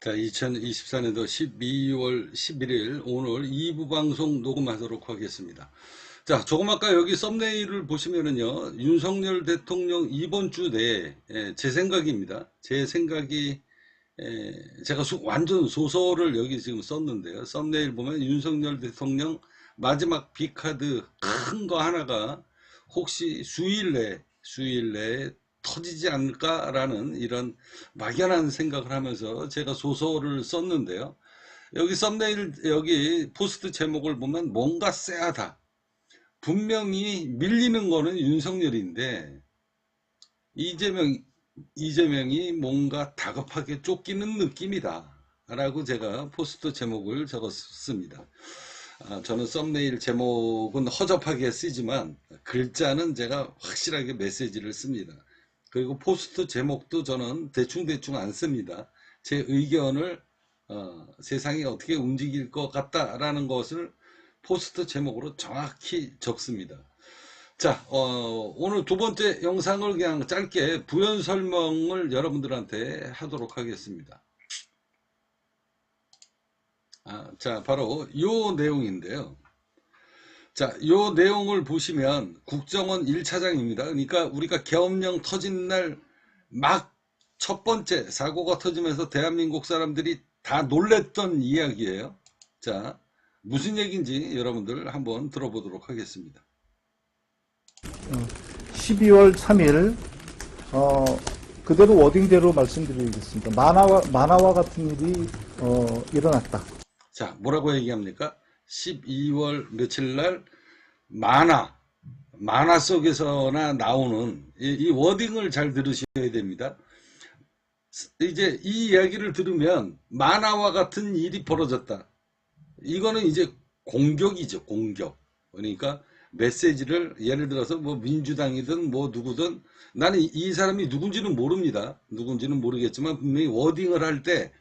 자, 2024년도 12월 11일 오늘 2부 방송 녹음하도록 하겠습니다. 자, 조금 아까 여기 썸네일을 보시면은요, 윤석열 대통령 이번 주 내에 제 생각입니다. 제 생각이 제가 완전 소설을 여기 지금 썼는데요. 썸네일 보면 윤석열 대통령 마지막 B카드 큰 거 하나가 혹시 수일 내에 터지지 않을까라는 이런 막연한 생각을 하면서 제가 소설을 썼는데요. 여기 썸네일, 여기 포스트 제목을 보면 뭔가 쎄하다. 분명히 밀리는 거는 윤석열인데 이재명, 이재명이 뭔가 다급하게 쫓기는 느낌이다. 라고 제가 포스트 제목을 적었습니다. 저는 썸네일 제목은 허접하게 쓰지만 글자는 제가 확실하게 메시지를 씁니다. 그리고 포스트 제목도 저는 대충대충 안 씁니다. 제 의견을 세상이 어떻게 움직일 것 같다라는 것을 포스트 제목으로 정확히 적습니다. 자, 오늘 두 번째 영상을 그냥 짧게 부연 설명을 여러분들한테 하도록 하겠습니다. 자, 바로 요 내용인데요. 자, 요 내용을 보시면 국정원 1차장입니다. 그러니까 우리가 계엄령 터진 날 막 첫 번째 사고가 터지면서 대한민국 사람들이 다 놀랬던 이야기예요. 자, 무슨 얘기인지 여러분들 한번 들어보도록 하겠습니다. 12월 3일 그대로 워딩대로 말씀드리겠습니다. 만화와 같은 일이 일어났다. 자, 뭐라고 얘기합니까? 12월 며칠 날 만화 속에서나 나오는 이 워딩을 잘 들으셔야 됩니다. 이제 이 이야기를 들으면 만화와 같은 일이 벌어졌다. 이거는 이제 공격이죠, 공격. 그러니까 메시지를 예를 들어서 뭐 민주당이든 뭐 누구든 나는 이 사람이 누군지는 모릅니다. 누군지는 모르겠지만 분명히 워딩을 할 때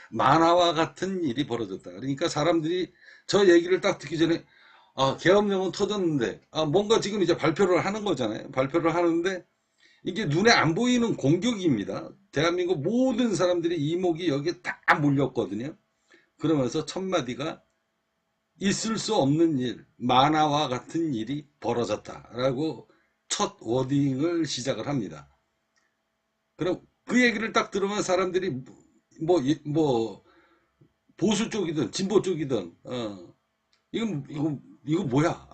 만화와 같은 일이 벌어졌다. 그러니까 사람들이 저 얘기를 딱 듣기 전에 계엄령은 터졌는데 뭔가 지금 이제 발표를 하는 거잖아요. 발표를 하는데 이게 눈에 안 보이는 공격입니다. 대한민국 모든 사람들이 이목이 여기에 다 몰렸거든요. 그러면서 첫 마디가 있을 수 없는 일, 만화와 같은 일이 벌어졌다라고 첫 워딩을 시작을 합니다. 그럼 그 얘기를 딱 들으면 사람들이 뭐 보수 쪽이든 진보 쪽이든 이거 뭐야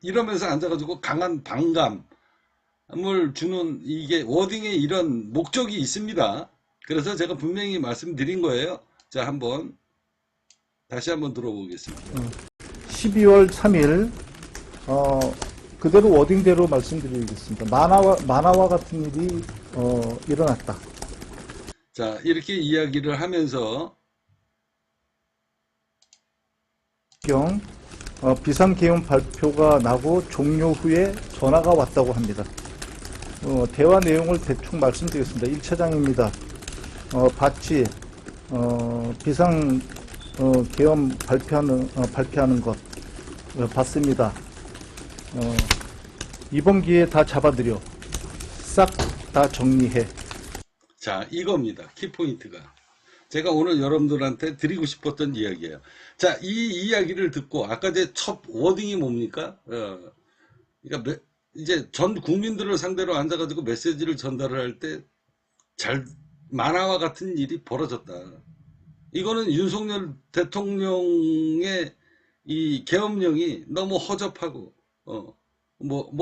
이러면서 앉아가지고 강한 반감을 주는 이게 워딩에 이런 목적이 있습니다. 그래서 제가 분명히 말씀드린 거예요. 자, 다시 한번 들어보겠습니다. 12월 3일 그대로 워딩대로 말씀드리겠습니다. 만화와 같은 일이 일어났다. 자, 이렇게 이야기를 하면서 비상계엄 발표가 나고 종료 후에 전화가 왔다고 합니다. 대화 내용을 대충 말씀드리겠습니다. 1차장입니다. 봤지? 비상계엄 발표하는 것 봤습니다. 이번 기회에 다 잡아들여 싹 다 정리해. 자, 이겁니다. 키포인트가. 제가 오늘 여러분들한테 드리고 싶었던 이야기예요. 자, 이 이야기를 듣고 아까 제 첫 워딩이 뭡니까? 그러니까 이제 전 국민들을 상대로 앉아가지고 메시지를 전달을 할 때 만화와 같은 일이 벌어졌다. 이거는 윤석열 대통령의 이 계엄령이 너무 허접하고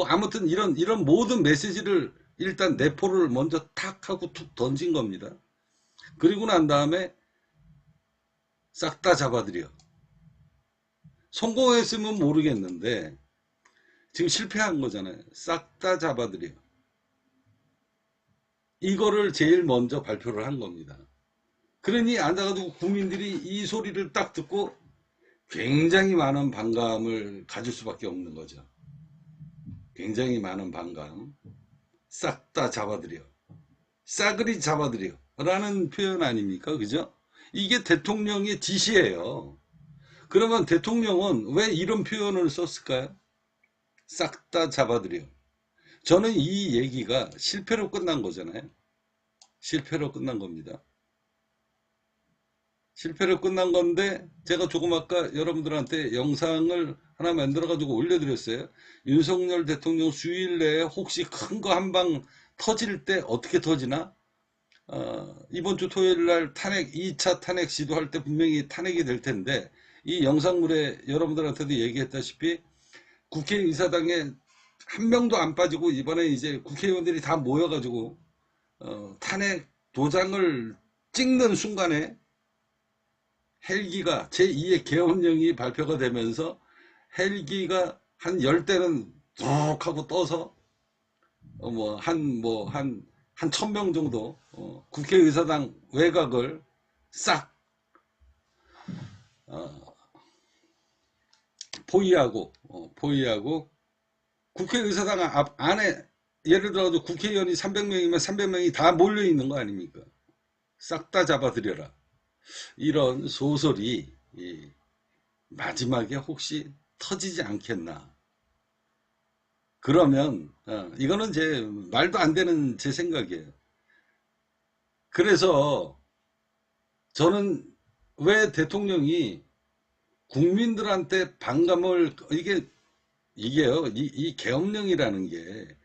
아무튼 이런 모든 메시지를 일단 내포를 먼저 탁 하고 툭 던진 겁니다. 그리고 난 다음에 싹 다 잡아들여. 성공했으면 모르겠는데 지금 실패한 거잖아요. 싹 다 잡아들여. 이거를 제일 먼저 발표를 한 겁니다. 그러니 앉아가지고 국민들이 이 소리를 딱 듣고 굉장히 많은 반감을 가질 수밖에 없는 거죠. 굉장히 많은 반감. 싹 다 잡아들여. 싸그리 잡아들여. 라는 표현 아닙니까? 그죠? 이게 대통령의 지시예요. 그러면 대통령은 왜 이런 표현을 썼을까요? 싹 다 잡아들여. 저는 이 얘기가 실패로 끝난 거잖아요. 실패로 끝난 겁니다. 실패로 끝난 건데 제가 조금 아까 여러분들한테 영상을 하나 만들어 가지고 올려드렸어요. 윤석열 대통령 수일 내에 혹시 큰 거 한 방 터질 때 어떻게 터지나? 이번 주 토요일 날 탄핵 2차 탄핵 시도할 때 분명히 탄핵이 될 텐데 이 영상물에 여러분들한테도 얘기했다시피 국회의사당에 한 명도 안 빠지고 이번에 이제 국회의원들이 다 모여가지고 탄핵 도장을 찍는 순간에 헬기가 제2의 계엄령이 발표가 되면서 헬기가 한 10대는 쭉 하고 떠서 한 1000명 정도 국회의사당 외곽을 싹 포위하고 국회의사당 안에 예를 들어서 국회의원이 300명이면 300명이 다 몰려 있는 거 아닙니까? 싹 다 잡아들여라. 이런 소설이 마지막에 혹시 터지지 않겠나. 그러면 이거는 제 말도 안 되는 제 생각이에요. 그래서 저는 왜 대통령이 국민들한테 반감을 이게요. 이 계엄령이라는 게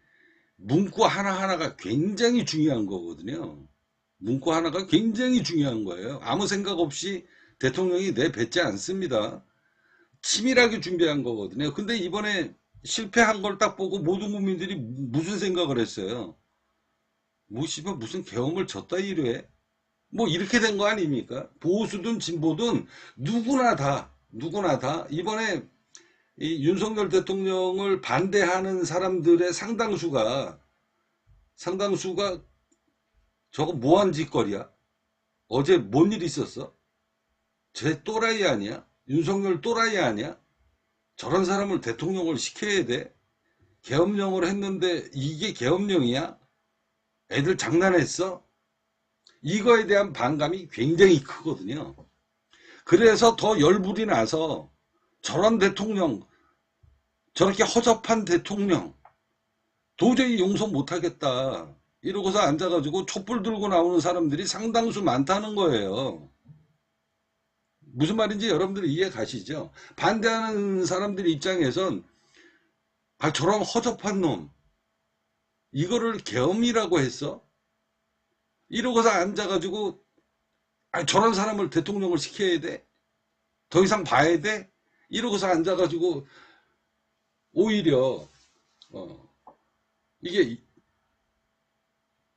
문구 하나하나가 굉장히 중요한 거거든요. 문구 하나가 굉장히 중요한 거예요. 아무 생각 없이 대통령이 내뱉지 않습니다. 치밀하게 준비한 거거든요. 근데 이번에 실패한 걸 딱 보고 모든 국민들이 무슨 생각을 했어요? 뭐 씨발 무슨 계엄을 졌다 이래? 뭐 이렇게 된 거 아닙니까? 보수든 진보든 누구나 다 이번에 이 윤석열 대통령을 반대하는 사람들의 상당수가 저거 뭐한 짓거리야? 어제 뭔 일 있었어? 쟤 또라이 아니야? 윤석열 또라이 아니야? 저런 사람을 대통령을 시켜야 돼? 계엄령을 했는데 이게 계엄령이야? 애들 장난했어? 이거에 대한 반감이 굉장히 크거든요. 그래서 더 열불이 나서 저런 대통령, 저렇게 허접한 대통령 도저히 용서 못하겠다. 이러고서 앉아가지고 촛불 들고 나오는 사람들이 상당수 많다는 거예요. 무슨 말인지 여러분들이 이해 가시죠? 반대하는 사람들 입장에선 저런 허접한 놈 이거를 계엄이라고 했어? 이러고서 앉아가지고 저런 사람을 대통령을 시켜야 돼? 더 이상 봐야 돼? 이러고서 앉아가지고 오히려 이게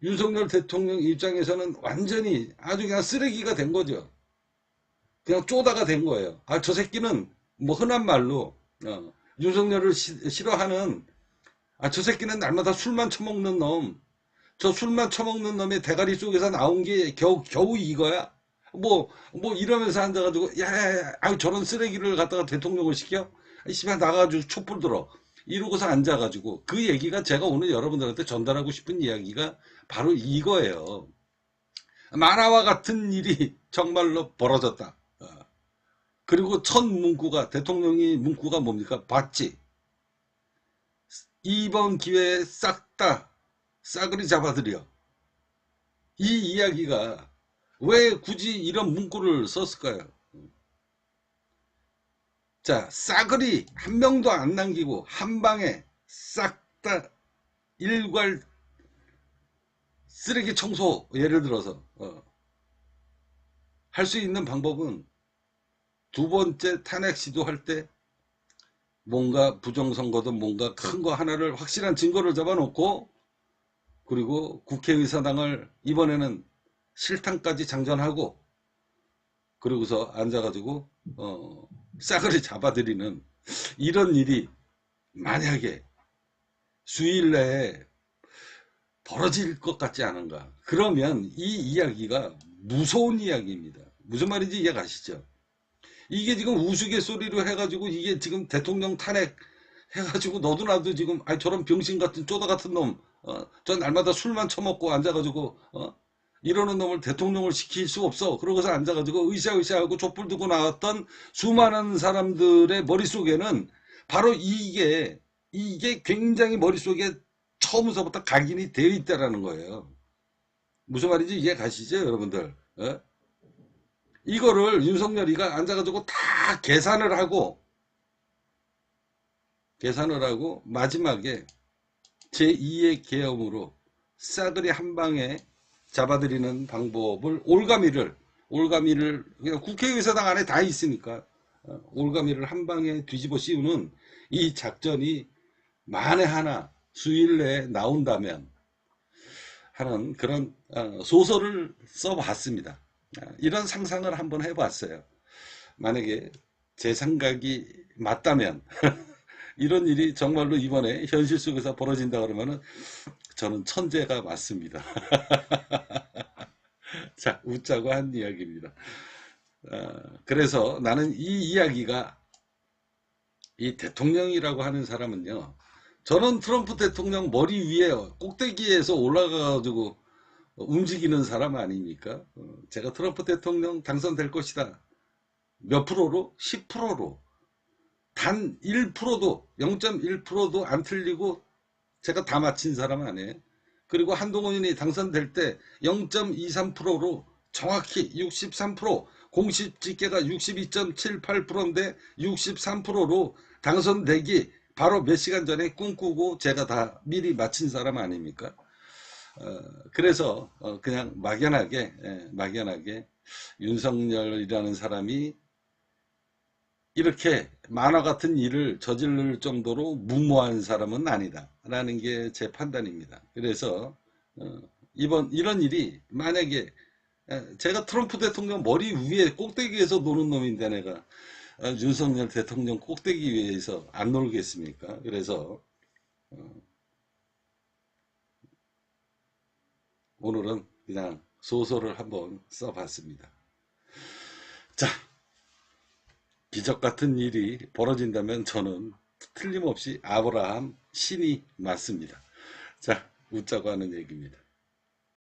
윤석열 대통령 입장에서는 완전히 아주 그냥 쓰레기가 된 거죠. 그냥 쪼다가 된 거예요. 저 새끼는 뭐 흔한 말로 윤석열을 싫어하는 저 새끼는 날마다 술만 처먹는 놈. 저 술만 처먹는 놈의 대가리 속에서 나온 게 겨우 이거야? 뭐 이러면서 앉아가지고 야, 저런 쓰레기를 갖다가 대통령을 시켜? 씨발 나가가지고 촛불 들어. 이러고서 앉아가지고 그 얘기가 제가 오늘 여러분들한테 전달하고 싶은 이야기가 바로 이거예요. 만화와 같은 일이 정말로 벌어졌다. 그리고 첫 문구가 대통령이 문구가 뭡니까? 봤지. 이번 기회에 싹 다 싸그리 잡아들여. 이 이야기가 왜 굳이 이런 문구를 썼을까요? 자, 싸그리 한 명도 안 남기고 한 방에 싹 다 일괄 쓰레기 청소 예를 들어서 할 수 있는 방법은 두 번째 탄핵 시도할 때 뭔가 부정선거든 뭔가 큰 거 하나를 확실한 증거를 잡아놓고 그리고 국회의사당을 이번에는 실탄까지 장전하고 그러고서 앉아가지고 싸그리 잡아들이는 이런 일이 만약에 수일 내에 벌어질 것 같지 않은가. 그러면 이 이야기가 무서운 이야기입니다. 무슨 말인지 이해 가시죠? 이게 지금 우스갯소리로 해가지고 이게 지금 대통령 탄핵 해가지고 너도 나도 지금 저런 병신 같은 쪼다 같은 놈 저 날마다 술만 처먹고 앉아가지고 이러는 놈을 대통령을 시킬 수 없어. 그러고서 앉아가지고 으쌰으쌰하고 촛불 들고 나왔던 수많은 사람들의 머릿속에는 바로 이게 굉장히 머릿속에 처음서부터 각인이 되어 있다라는 거예요. 무슨 말인지 이해 가시죠 여러분들? 이거를 윤석열이가 앉아가지고 다 계산을 하고 마지막에 제2의 계엄으로 싸그리 한 방에 잡아들이는 방법을 올가미를 그냥 국회의사당 안에 다 있으니까 올가미를 한 방에 뒤집어 씌우는 이 작전이 만에 하나 수일 내에 나온다면 하는 그런 소설을 써봤습니다. 이런 상상을 한번 해봤어요. 만약에 제 생각이 맞다면 이런 일이 정말로 이번에 현실 속에서 벌어진다 그러면은 저는 천재가 맞습니다. 자, 웃자고 한 이야기입니다. 그래서 나는 이 이야기가 이 대통령이라고 하는 사람은요, 저는 트럼프 대통령 머리 위에 꼭대기에서 올라가가지고 움직이는 사람 아닙니까? 제가 트럼프 대통령 당선될 것이다. 몇 프로로? 10%로. 단 1%도, 0.1%도 안 틀리고 제가 다 맞힌 사람 아니에요. 그리고 한동훈이 당선될 때 0.23%로 정확히 63%, 공식 집계가 62.78%인데 63%로 당선되기 바로 몇 시간 전에 꿈꾸고 제가 다 미리 맞힌 사람 아닙니까? 그래서 그냥 막연하게 윤석열이라는 사람이 이렇게 만화 같은 일을 저지를 정도로 무모한 사람은 아니다 라는 게 제 판단입니다. 그래서 이런 일이 만약에 제가 트럼프 대통령 머리 위에 꼭대기에서 노는 놈인데 내가 윤석열 대통령 꼭대기 위에서 안 놀겠습니까? 그래서 오늘은 그냥 소설을 한번 써봤습니다. 자, 기적 같은 일이 벌어진다면 저는 틀림없이 아브라함 신이 맞습니다. 자, 웃자고 하는 얘기입니다.